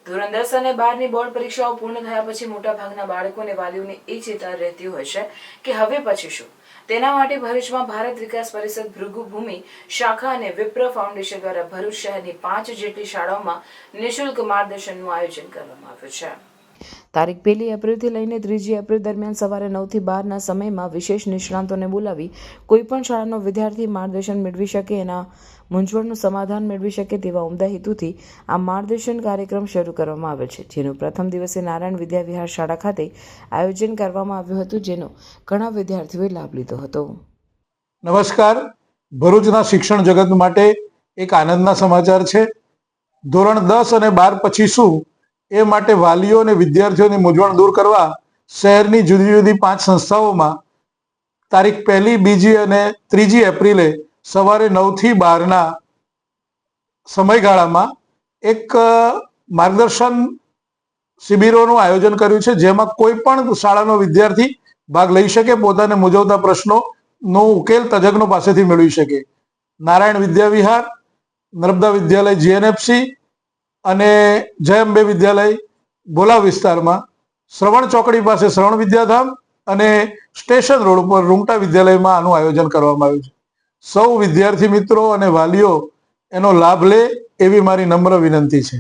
ધોરણ 10 અને 12ની બોર્ડ પરીક્ષાઓ પૂર્ણ થયા પછી મોટાભાગના બાળકો અને વાલીઓને એ ચિંતા રહેતી હોય છે કે હવે પછી શું. તેના માટે ભરૂચમાં ભારત વિકાસ પરિષદ ભૃગુભૂમિ શાખા અને વિપ્ર ફાઉન્ડેશન દ્વારા ભરૂચ શહેરની 5 જેટલી શાળાઓમાં નિઃશુલ્ક માર્ગદર્શનનું આયોજન કરવામાં આવ્યું છે. તારીખ 1 એપ્રિલથી લઈને 3 એપ્રિલ દરમિયાન સવારે 9 થી 12ના સમયમાં વિશેષ નિષ્ણાતોને બોલાવી કોઈપણ શાળાનો વિદ્યાર્થી માર્ગદર્શન મેળવી શકે, એના મૂંઝવણનું સમાધાન મેળવી શકે તેવા ઉમદા હેતુથી આ માર્ગદર્શન કાર્યક્રમ શરૂ કરવામાં આવેલ છે, જેનું પ્રથમ દિવસે નારાયણ વિદ્યા વિહાર શાળા ખાતે આયોજન કરવામાં આવ્યું હતું, જેનો ઘણા વિદ્યાર્થીઓએ લાભ લીધો હતો. નમસ્કાર. ભરૂચના શિક્ષણ જગત માટે એક આનંદના સમાચાર છે. ધોરણ 10 અને 12 પછી શું એ માટે વાલીઓ અને વિદ્યાર્થીઓની મૂંઝવણ દૂર કરવા શહેરની જુદી જુદી 5 સંસ્થાઓમાં તારીખ 1, 2 અને 3 એપ્રિલે સવારે 9 થી 12ના સમયગાળામાં એક માર્ગદર્શન શિબિરોનું આયોજન કર્યું છે, જેમાં કોઈ પણ શાળાનો વિદ્યાર્થી ભાગ લઈ શકે, પોતાને મૂંઝવતા પ્રશ્નોનો ઉકેલ તજજ્ઞો પાસેથી મેળવી શકે. નારાયણ વિદ્યા વિહાર, નર્મદા વિદ્યાલય જીએનએફસી અને જય અંબે વિદ્યાલય ભોલા વિસ્તારમાં, શ્રવણ ચોકડી પાસે શ્રવણ વિદ્યાધામ અને સ્ટેશન રોડ ઉપર રૂંગટા વિદ્યાલયમાં આનું આયોજન કરવામાં આવ્યું છે. સૌ વિદ્યાર્થી મિત્રો અને વાલીઓ એનો લાભ લે એવી મારી નમ્ર વિનંતી છે.